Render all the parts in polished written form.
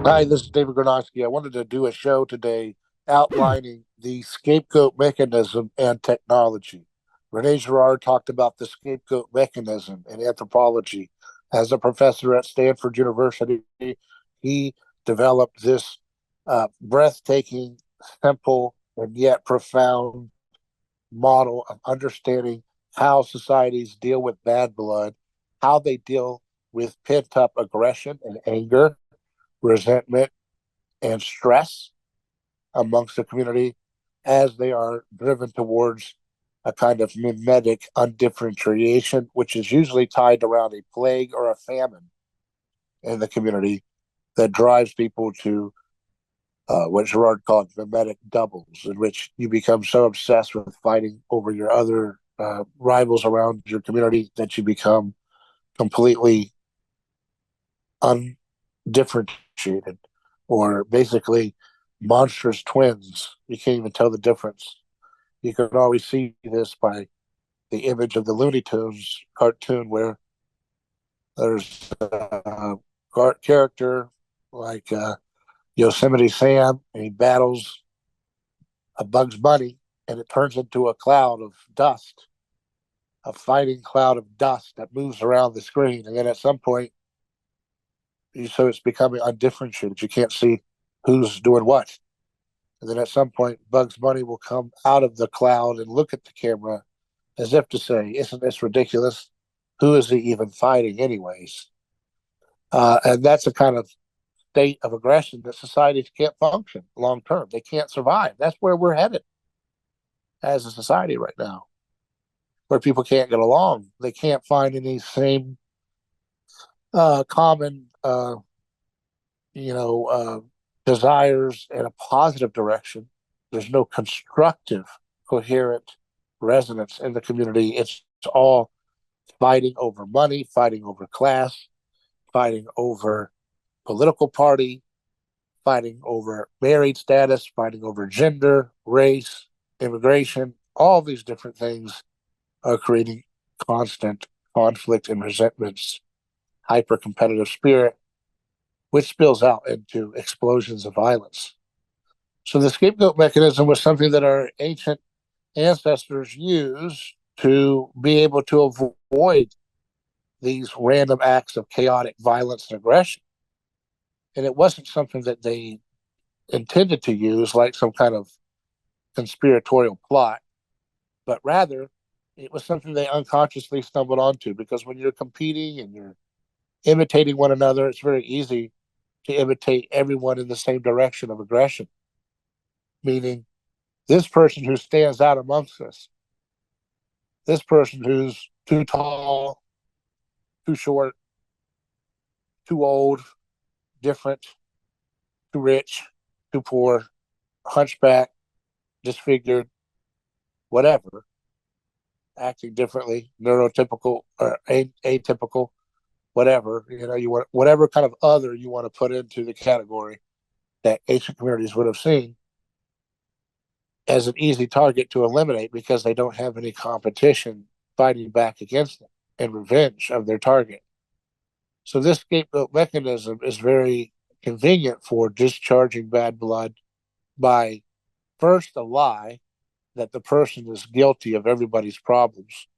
Hi, this is David Gornoski. I wanted to do a show today outlining the scapegoat mechanism and technology. Rene Girard talked about the scapegoat mechanism in anthropology. As a professor at Stanford University, he developed this breathtaking, simple, and yet profound model of understanding how societies deal with bad blood, how they deal with pent up aggression and anger, resentment, and stress amongst the community as they are driven towards a kind of mimetic undifferentiation, which is usually tied around a plague or a famine in the community that drives people to what Girard called mimetic doubles, in which you become so obsessed with fighting over your other rivals around your community that you become completely undifferentiated, or basically monstrous twins. You can't even tell the difference. You can always see this by the image of the Looney Tunes cartoon where there's a character like Yosemite Sam, and he battles a Bugs Bunny, and it turns into a cloud of dust, a fighting cloud of dust that moves around the screen. And then at some point, so it's becoming undifferentiated. You can't see who's doing what. And then at some point, Bugs Bunny will come out of the cloud and look at the camera as if to say, "Isn't this ridiculous? Who is he even fighting, anyways?" And that's a kind of state of aggression that societies can't function long term. They can't survive. That's where we're headed as a society right now, where people can't get along. They can't find any same common, desires in a positive direction. There's no constructive, coherent resonance in the community. It's all fighting over money, fighting over class, fighting over political party, fighting over married status, fighting over gender, race, immigration. All these different things are creating constant conflict and resentments, hyper competitive spirit, which spills out into explosions of violence. So the scapegoat mechanism was something that our ancient ancestors used to be able to avoid these random acts of chaotic violence and aggression. And it wasn't something that they intended to use like some kind of conspiratorial plot, but rather it was something they unconsciously stumbled onto, because when you're competing and you're imitating one another, it's very easy to imitate everyone in the same direction of aggression. Meaning, this person who stands out amongst us, this person who's too tall, too short, too old, different, too rich, too poor, hunchback, disfigured, whatever, acting differently, neurotypical or atypical, whatever, you want whatever kind of other you want to put into the category that ancient communities would have seen as an easy target to eliminate, because they don't have any competition fighting back against them in revenge of their target. So this scapegoat mechanism is very convenient for discharging bad blood by first a lie that the person is guilty of everybody's problems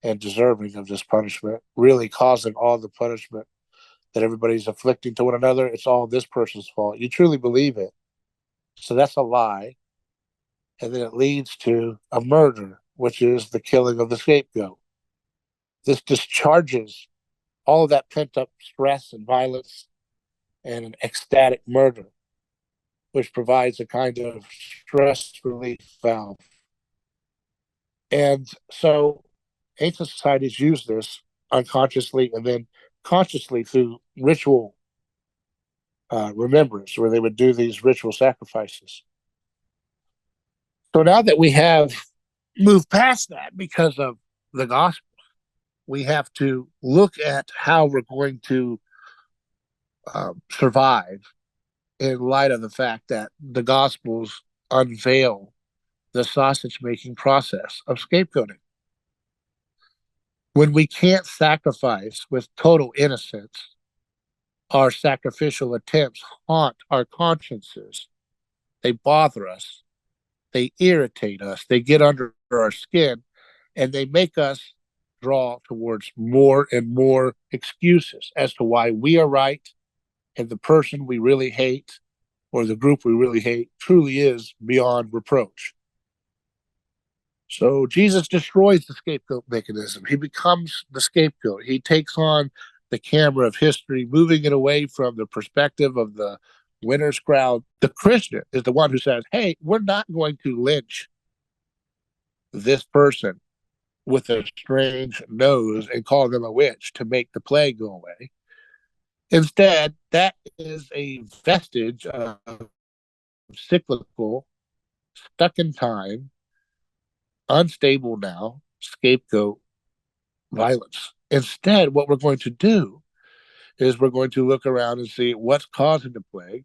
and deserving of this punishment, really causing all the punishment that everybody's afflicting to one another. It's all this person's fault. You truly believe it. So that's a lie. And then it leads to a murder, which is the killing of the scapegoat. This discharges all of that pent up stress and violence and an ecstatic murder, which provides a kind of stress relief valve. And so ancient societies use this unconsciously and then consciously through ritual remembrance, where they would do these ritual sacrifices. So now that we have moved past that because of the gospel, we have to look at how we're going to survive in light of the fact that the gospels unveil the sausage making process of scapegoating. When we can't sacrifice with total innocence Our sacrificial attempts haunt our consciences. They bother us. They irritate us. They get under our skin, and they make us draw towards more and more excuses as to why we are right and the person we really hate or the group we really hate truly is beyond reproach. So Jesus destroys the scapegoat mechanism. He becomes the scapegoat. He takes on the camera of history, moving it away from the perspective of the winner's crowd. The Christian is the one who says, hey, we're not going to lynch this person with a strange nose and call them a witch to make the plague go away. Instead, that is a vestige of cyclical, stuck in time, unstable now, scapegoat violence. Instead, what we're going to do is we're going to look around and see what's causing the plague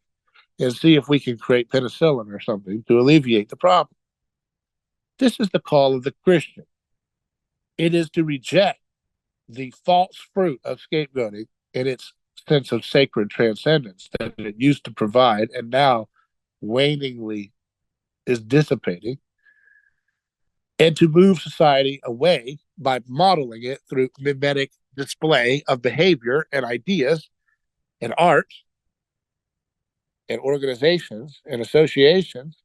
and see if we can create penicillin or something to alleviate the problem. This is the call of the Christian. It is to reject the false fruit of scapegoating in its sense of sacred transcendence that it used to provide and now waningly is dissipating, and to move society away by modeling it through mimetic display of behavior and ideas and art and organizations and associations,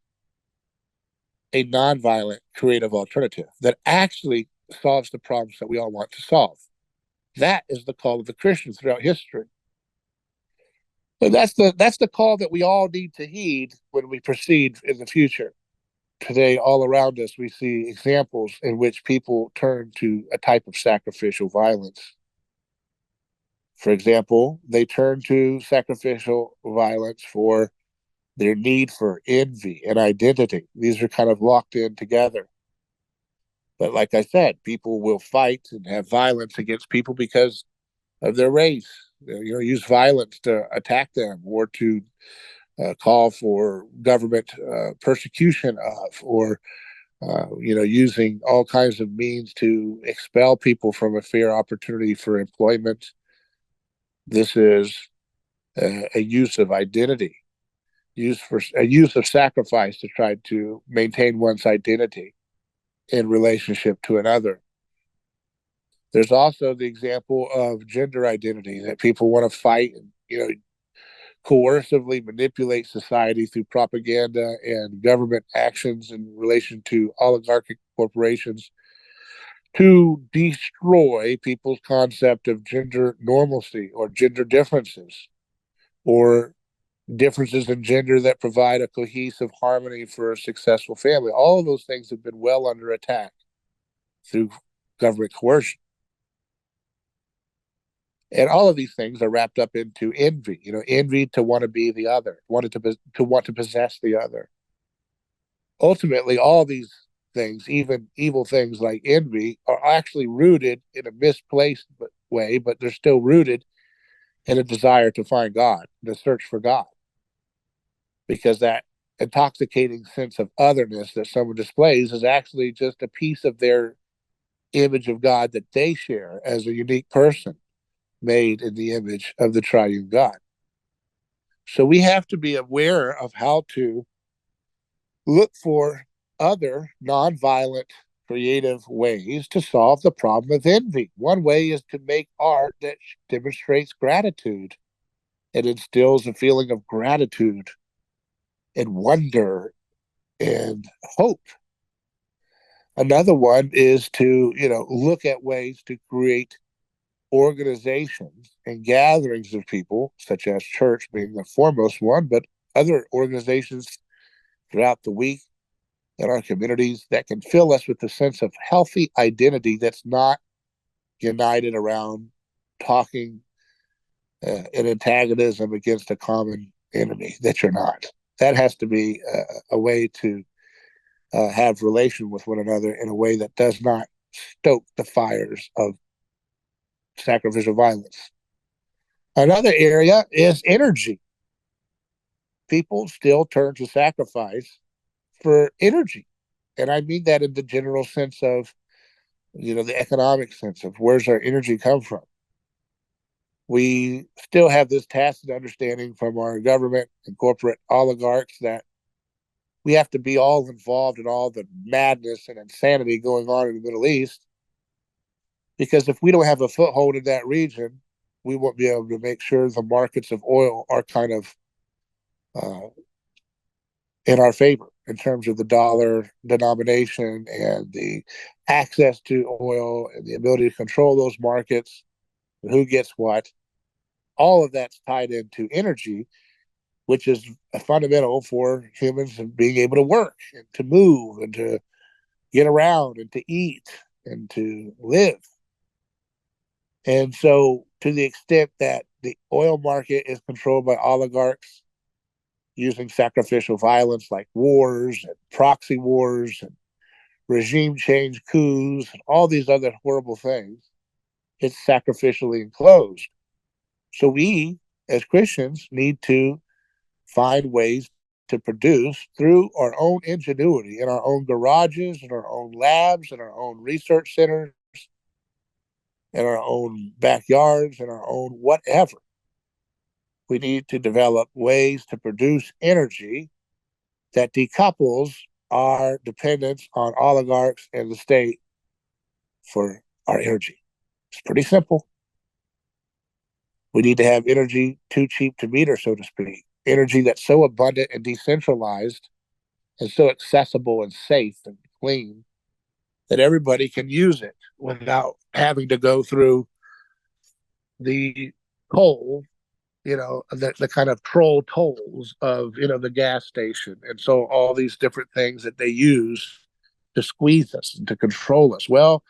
a nonviolent creative alternative that actually solves the problems that we all want to solve. That is the call of the Christians throughout history. So that's the call that we all need to heed when we proceed in the future. Today, all around us, we see examples in which people turn to a type of sacrificial violence. For example, they turn to sacrificial violence for their need for envy and identity. These are kind of locked in together. But like I said, people will fight and have violence against people because of their race. Use violence to attack them or to call for government persecution of, or using all kinds of means to expel people from a fair opportunity for employment. This is a use of identity, a use of sacrifice to try to maintain one's identity in relationship to another. There's also the example of gender identity, that people want to fight and, coercively manipulate society through propaganda and government actions in relation to oligarchic corporations to destroy people's concept of gender normalcy or gender differences or differences in gender that provide a cohesive harmony for a successful family. All of those things have been well under attack through government coercion. And all of these things are wrapped up into envy, envy to want to be the other, want to possess the other. Ultimately, all these things, even evil things like envy, are actually rooted in a misplaced way, but they're still rooted in a desire to find God, to search for God. Because that intoxicating sense of otherness that someone displays is actually just a piece of their image of God that they share as a unique person made in the image of the triune God. So we have to be aware of how to look for other nonviolent, creative ways to solve the problem of envy. One way is to make art that demonstrates gratitude and instills a feeling of gratitude and wonder and hope. Another one is to, look at ways to create organizations and gatherings of people, such as church being the foremost one, but other organizations throughout the week in our communities that can fill us with a sense of healthy identity that's not united around talking in antagonism against a common enemy that you're not. That has to be a way to have relation with one another in a way that does not stoke the fires of sacrificial violence. Another area is energy. People still turn to sacrifice for energy. And I mean that in the general sense of, the economic sense of where's our energy come from? We still have this tacit understanding from our government and corporate oligarchs that we have to be all involved in all the madness and insanity going on in the Middle East, because if we don't have a foothold in that region, we won't be able to make sure the markets of oil are kind of uh, in our favor in terms of the dollar denomination and the access to oil and the ability to control those markets, and who gets what. All of that's tied into energy, which is a fundamental for humans being able to work and to move and to get around and to eat and to live. And so, to the extent that the oil market is controlled by oligarchs using sacrificial violence like wars and proxy wars and regime change coups and all these other horrible things, it's sacrificially enclosed. So, we as Christians need to find ways to produce through our own ingenuity in our own garages, in our own labs, in our own research centers, in our own backyards, in our own whatever. We need to develop ways to produce energy that decouples our dependence on oligarchs and the state for our energy. It's pretty simple. We need to have energy too cheap to meter, so to speak. Energy that's so abundant and decentralized and so accessible and safe and clean that everybody can use it without having to go through the toll, the kind of troll tolls of, the gas station. And so all these different things that they use to squeeze us and to control us. Well,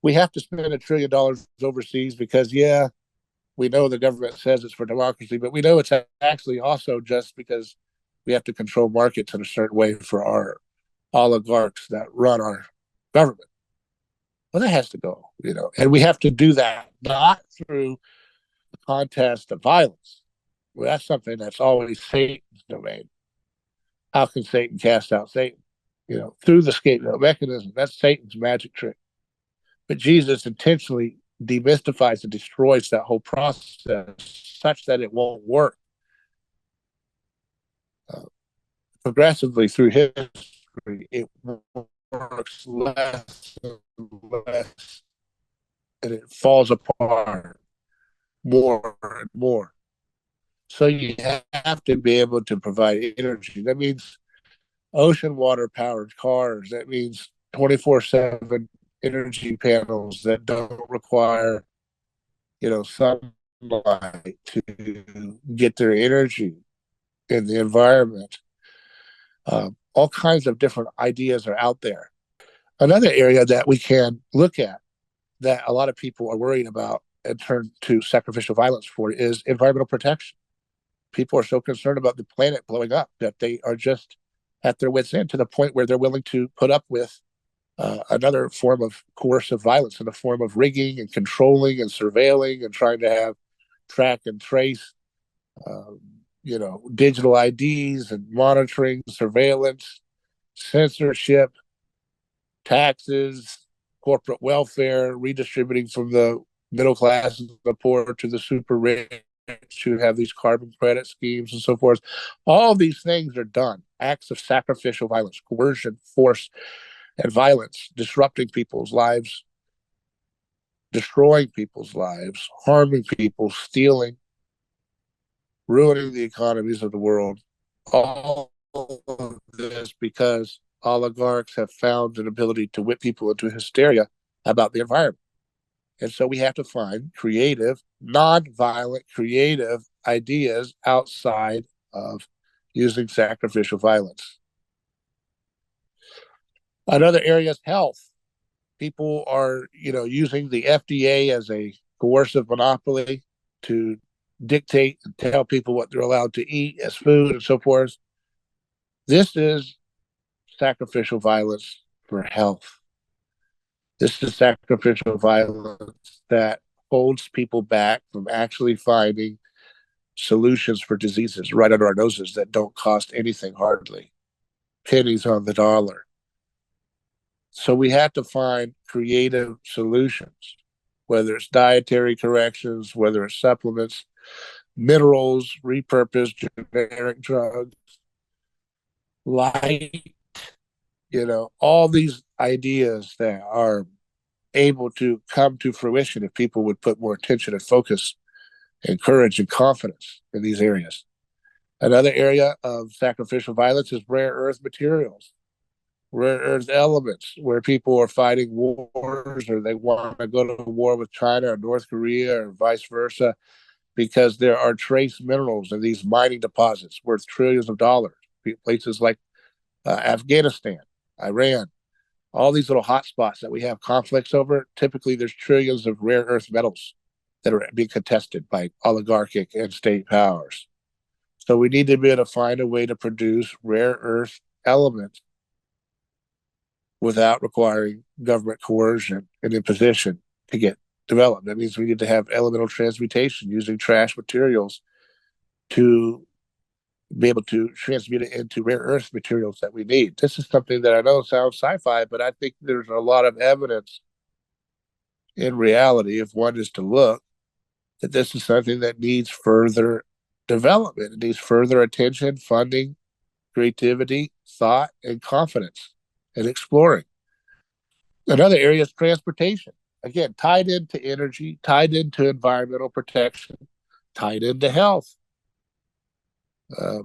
we have to spend $1 trillion overseas because, yeah, we know the government says it's for democracy, but we know it's actually also just because we have to control markets in a certain way for our oligarchs that run our government. Well, that has to go, and we have to do that not through the contest of violence. Well, that's something that's always Satan's domain. How can Satan cast out Satan? Through the scapegoat mechanism. That's Satan's magic trick. But Jesus intentionally demystifies and destroys that whole process such that it won't work. Progressively through history, it works less and less, and it falls apart more and more. So you have to be able to provide energy. That means ocean water powered cars. That means 24/7 energy panels that don't require, sunlight to get their energy in the environment. All kinds of different ideas are out there. Another area that we can look at that a lot of people are worried about and turn to sacrificial violence for is environmental protection. People are so concerned about the planet blowing up that they are just at their wits' end to the point where they're willing to put up with another form of coercive violence in the form of rigging and controlling and surveilling and trying to have track and trace, digital IDs and monitoring, surveillance, censorship, taxes, corporate welfare, redistributing from the middle class and the poor to the super rich who have these carbon credit schemes and so forth. All these things are done, acts of sacrificial violence, coercion, force, and violence, disrupting people's lives, destroying people's lives, harming people, stealing, ruining the economies of the world. All of this because oligarchs have found an ability to whip people into hysteria about the environment. And so we have to find creative, non-violent, creative ideas outside of using sacrificial violence. Another area is health. People are, using the FDA as a coercive monopoly to dictate and tell people what they're allowed to eat as food and so forth. This is sacrificial violence for health. This is sacrificial violence that holds people back from actually finding solutions for diseases right under our noses that don't cost anything, hardly pennies on the dollar. So we have to find creative solutions. whether it's dietary corrections, whether it's supplements, minerals, repurposed generic drugs, light, all these ideas that are able to come to fruition if people would put more attention and focus and courage and confidence in these areas. Another area of sacrificial violence is rare earth materials, rare earth elements, where people are fighting wars or they want to go to war with China or North Korea or vice versa, because there are trace minerals in these mining deposits worth trillions of dollars. Places like Afghanistan, Iran, all these little hot spots that we have conflicts over, typically there's trillions of rare earth metals that are being contested by oligarchic and state powers. So we need to be able to find a way to produce rare earth elements without requiring government coercion and imposition to get developed. That means we need to have elemental transmutation using trash materials to be able to transmute it into rare earth materials that we need. This is something that I know sounds sci-fi, but I think there's a lot of evidence in reality, if one is to look, that this is something that needs further development. It needs further attention, funding, creativity, thought, and confidence, and exploring. Another area is transportation. Again, tied into energy, tied into environmental protection, tied into health.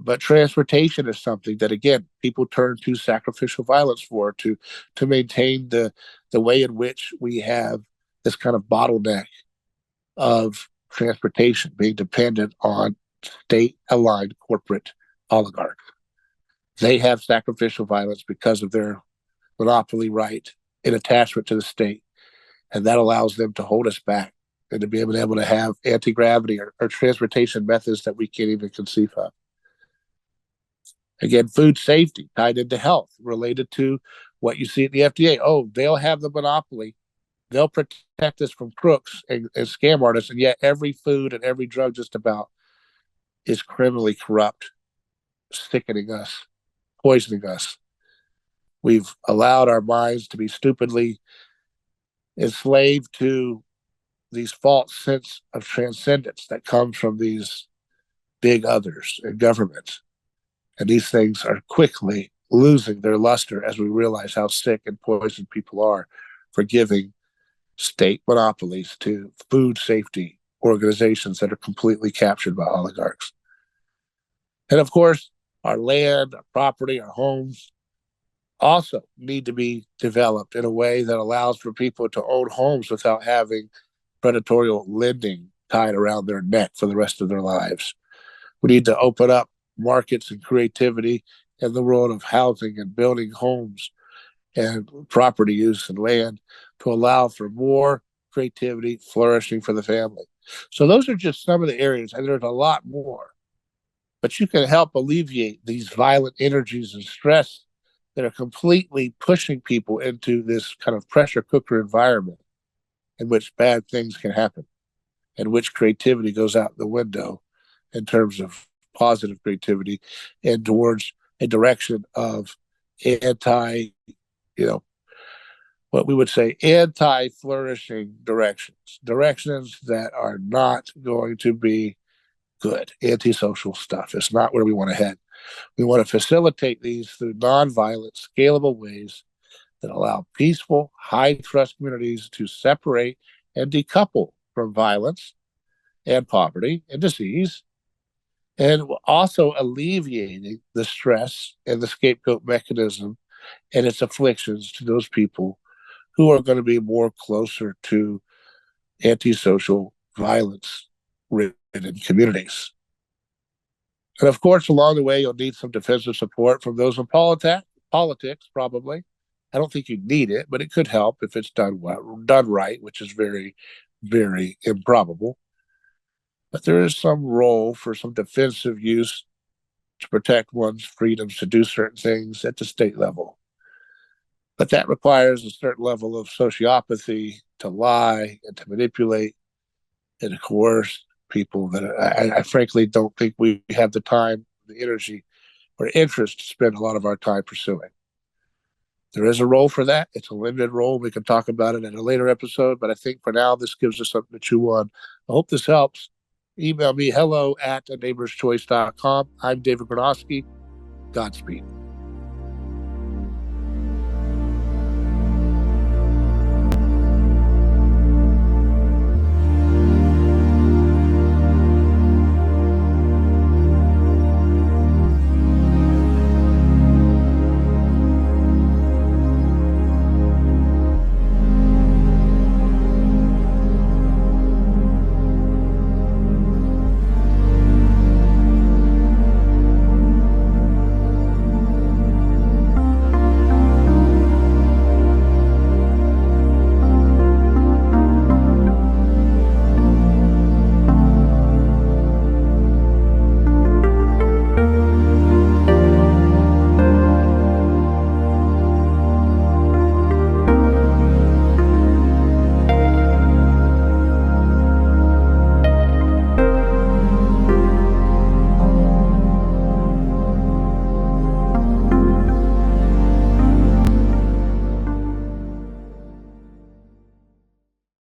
But transportation is something that, again, people turn to sacrificial violence for to maintain the way in which we have this kind of bottleneck of transportation being dependent on state-aligned corporate oligarchs. They have sacrificial violence because of their monopoly right in attachment to the state, and that allows them to hold us back and to be able to have anti-gravity or transportation methods that we can't even conceive of. Again, food safety tied into health, related to what you see at the FDA. Oh, they'll have the monopoly. They'll protect us from crooks and scam artists, and yet every food and every drug just about is criminally corrupt, sickening us, poisoning us. We've allowed our minds to be stupidly enslaved to these false sense of transcendence that comes from these big others and governments. And these things are quickly losing their luster as we realize how sick and poisoned people are for giving state monopolies to food safety organizations that are completely captured by oligarchs. And of course, our land, our property, our homes also need to be developed in a way that allows for people to own homes without having predatory lending tied around their neck for the rest of their lives. We need to open up markets and creativity in the world of housing and building homes and property use and land to allow for more creativity, flourishing for the family. So those are just some of the areas, and there's a lot more. But you can help alleviate these violent energies and stress that are completely pushing people into this kind of pressure cooker environment in which bad things can happen, and which creativity goes out the window in terms of positive creativity and towards a direction of anti, what we would say anti-flourishing directions that are not going to be good, antisocial stuff. It's not where we want to head. We want to facilitate these through nonviolent, scalable ways that allow peaceful, high-trust communities to separate and decouple from violence and poverty and disease, and also alleviating the stress and the scapegoat mechanism and its afflictions to those people who are going to be more closer to antisocial violence ridden communities. And of course, along the way, you'll need some defensive support from those in politics, probably. I don't think you need it, but it could help if it's done right, which is very, very improbable. But there is some role for some defensive use to protect one's freedoms to do certain things at the state level. But that requires a certain level of sociopathy to lie and to manipulate and to coerce people that I frankly don't think we have the time, the energy, or interest to spend a lot of our time pursuing. There is a role for that. It's a limited role. We can talk about it in a later episode, but I think for now, this gives us something to chew on. I hope this helps. Email me hello@aneighborschoice.com. I'm David Gornoski. Godspeed.